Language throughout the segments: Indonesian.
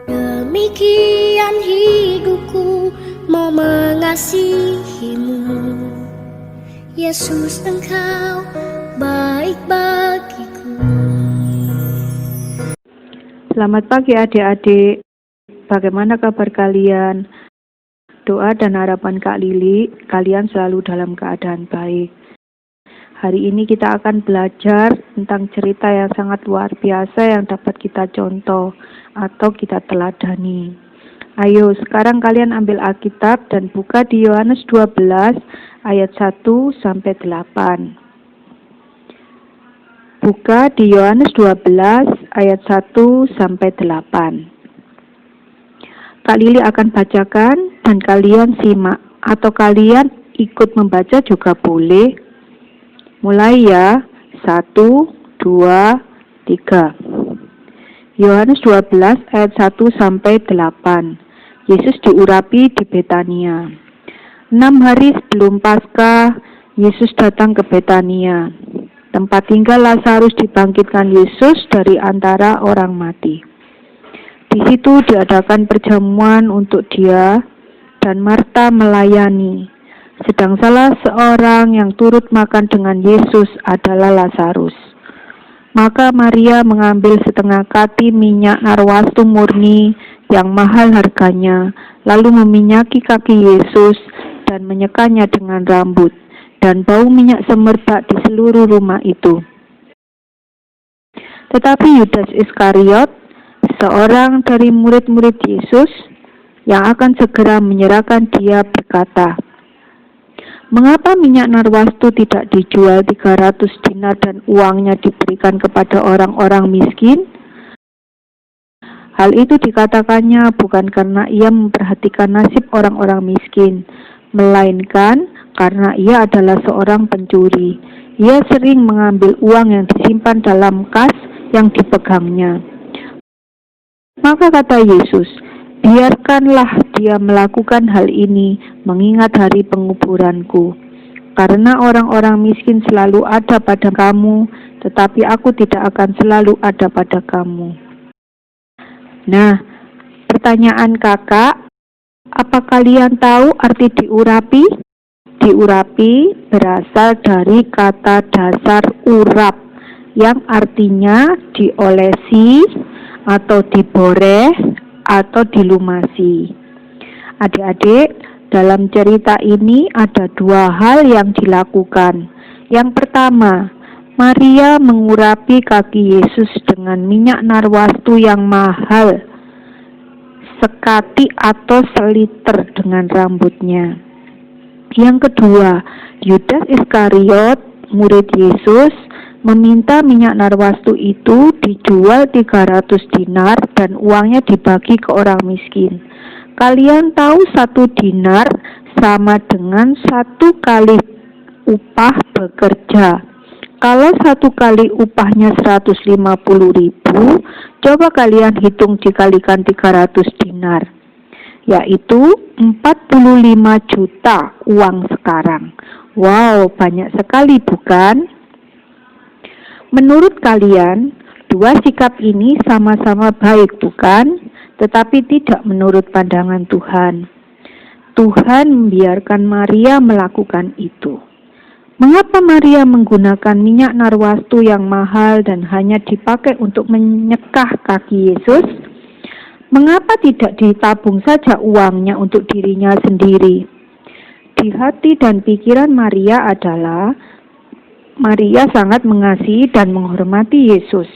Demikian hidupku mau mengasihimu, Yesus, Engkau baik bagiku. Selamat pagi adik-adik, bagaimana kabar kalian? Doa dan harapan Kak Lili, kalian selalu dalam keadaan baik. Hari ini kita akan belajar tentang cerita yang sangat luar biasa yang dapat kita contoh atau kita teladani. Ayo, sekarang kalian ambil Alkitab dan buka di Yohanes 12 ayat 1-8. Buka di Yohanes 12 ayat 1-8. Kak Lili akan bacakan dan kalian simak, atau kalian ikut membaca juga boleh. Mulai ya, 1, 2, 3. Yohanes 12 ayat 1-8. Yesus diurapi di Betania. 6 hari sebelum Paskah, Yesus datang ke Betania, tempat tinggal Lazarus dibangkitkan Yesus dari antara orang mati. Di situ diadakan perjamuan untuk dia, dan Marta melayani. Sedang salah seorang yang turut makan dengan Yesus adalah Lazarus. Maka Maria mengambil setengah kati minyak narwastu murni yang mahal harganya, lalu meminyaki kaki Yesus dan menyekanya dengan rambut, dan bau minyak semerbak di seluruh rumah itu. Tetapi Yudas Iskariot, seorang dari murid-murid Yesus yang akan segera menyerahkan dia, berkata, "Mengapa minyak narwastu tidak dijual 300 dinar dan uangnya diberikan kepada orang-orang miskin?" Hal itu dikatakannya bukan karena ia memperhatikan nasib orang-orang miskin, melainkan karena ia adalah seorang pencuri. Ia sering mengambil uang yang disimpan dalam kas yang dipegangnya. Maka kata Yesus, "Biarkanlah dia melakukan hal ini mengingat hari penguburanku. Karena orang-orang miskin selalu ada pada kamu, tetapi aku tidak akan selalu ada pada kamu." Nah, pertanyaan kakak, apa kalian tahu arti diurapi? Diurapi berasal dari kata dasar urap, yang artinya diolesi, atau diboreh, atau dilumasi. Adik-adik, dalam cerita ini ada 2 hal yang dilakukan. Yang pertama, Maria mengurapi kaki Yesus dengan minyak narwastu yang mahal, sekati atau seliter dengan rambutnya. Yang kedua, Yudas Iskariot, murid Yesus, meminta minyak narwastu itu dijual 300 dinar dan uangnya dibagi ke orang miskin. Kalian tahu 1 dinar sama dengan 1 kali upah bekerja. Kalau 1 kali upahnya 150.000, coba kalian hitung dikalikan 300 dinar, yaitu 45 juta uang sekarang. Wow, banyak sekali bukan? Menurut kalian, 2 sikap ini sama-sama baik bukan? Tetapi tidak menurut pandangan Tuhan. Tuhan membiarkan Maria melakukan itu. Mengapa Maria menggunakan minyak narwastu yang mahal dan hanya dipakai untuk menyekah kaki Yesus? Mengapa tidak ditabung saja uangnya untuk dirinya sendiri? Di hati dan pikiran Maria adalah Maria sangat mengasihi dan menghormati Yesus.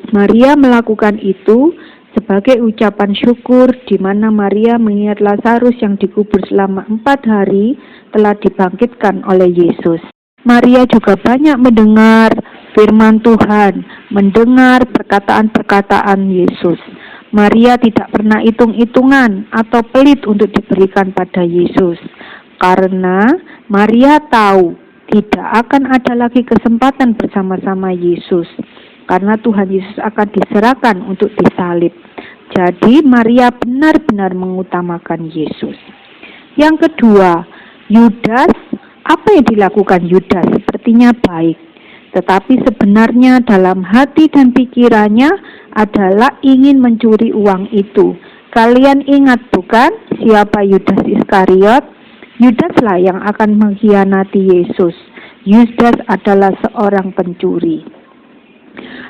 Maria melakukan itu sebagai ucapan syukur, di mana Maria mengingat Lazarus yang dikubur selama 4 hari telah dibangkitkan oleh Yesus. Maria juga banyak mendengar firman Tuhan, mendengar perkataan-perkataan Yesus. Maria tidak pernah hitung-hitungan atau pelit untuk diberikan pada Yesus, karena Maria tahu tidak akan ada lagi kesempatan bersama-sama Yesus, karena Tuhan Yesus akan diserahkan untuk disalib. Jadi Maria benar-benar mengutamakan Yesus. Yang kedua, Yudas, apa yang dilakukan Yudas? Sepertinya baik. tetapi sebenarnya dalam hati dan pikirannya adalah ingin mencuri uang itu. Kalian ingat bukan siapa Yudas Iskariot? Yudaslah yang akan mengkhianati Yesus. Yudas adalah seorang pencuri.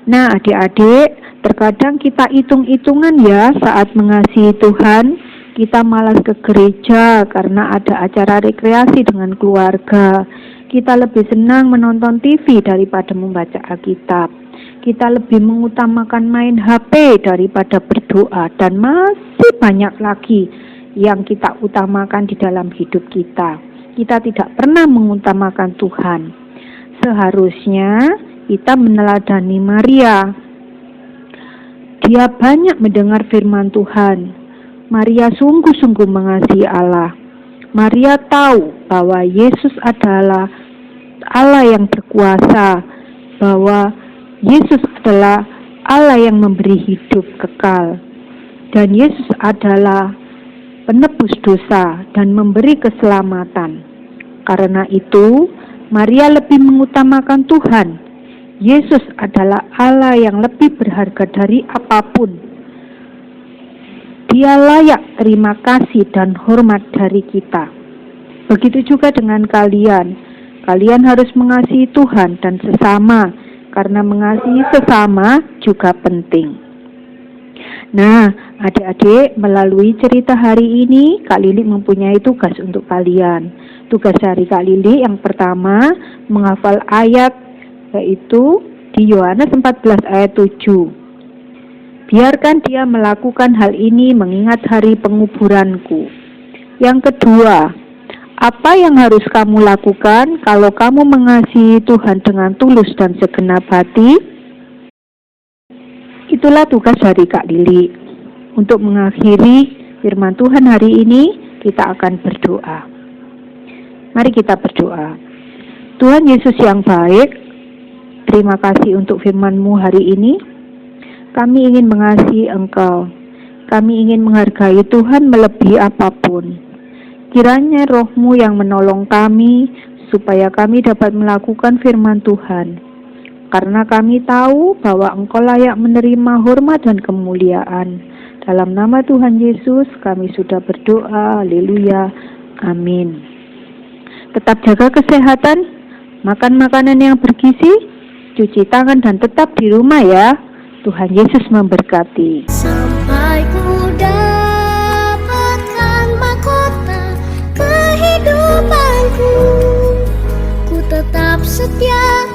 Nah, adik-adik, terkadang kita hitung-hitungan ya saat mengasihi Tuhan. Kita malas ke gereja karena ada acara rekreasi dengan keluarga. Kita lebih senang menonton TV daripada membaca Alkitab. Kita lebih mengutamakan main HP daripada berdoa. Dan masih banyak lagi yang kita utamakan di dalam hidup kita. Kita tidak pernah mengutamakan Tuhan. Seharusnya kita meneladani Maria. Dia banyak mendengar firman Tuhan. Maria sungguh-sungguh mengasihi Allah. Maria tahu bahwa Yesus adalah Allah yang berkuasa, bahwa Yesus adalah Allah yang memberi hidup kekal, dan Yesus adalah penebus dosa dan memberi keselamatan. Karena itu, Maria lebih mengutamakan Tuhan. Yesus adalah Allah yang lebih berharga dari apapun. Dia layak terima kasih dan hormat dari kita. Begitu juga dengan kalian. Kalian harus mengasihi Tuhan dan sesama, karena mengasihi sesama juga penting. Nah, adik-adik, melalui cerita hari ini, Kak Lili mempunyai tugas untuk kalian. Tugas dari Kak Lili yang pertama, menghafal ayat, yaitu di Yohanes 14 ayat 7. Biarkan dia melakukan hal ini mengingat hari penguburanku. Yang kedua, apa yang harus kamu lakukan kalau kamu mengasihi Tuhan dengan tulus dan segenap hati? Itulah tugas dari Kak Lili. Untuk mengakhiri firman Tuhan hari ini, kita akan berdoa. Mari kita berdoa. Tuhan Yesus yang baik, terima kasih untuk firman-Mu hari ini. Kami ingin mengasihi Engkau. Kami ingin menghargai Tuhan melebihi apapun. Kiranya Roh-Mu yang menolong kami, supaya kami dapat melakukan firman Tuhan. Karena kami tahu bahwa Engkau layak menerima hormat dan kemuliaan. Dalam nama Tuhan Yesus, kami sudah berdoa. Haleluya. Amin. Tetap jaga kesehatan, makan makanan yang bergizi, cuci tangan dan tetap di rumah ya. Tuhan Yesus memberkati. Sampai ku dapatkan mahkota kehidupanku, ku tetap setia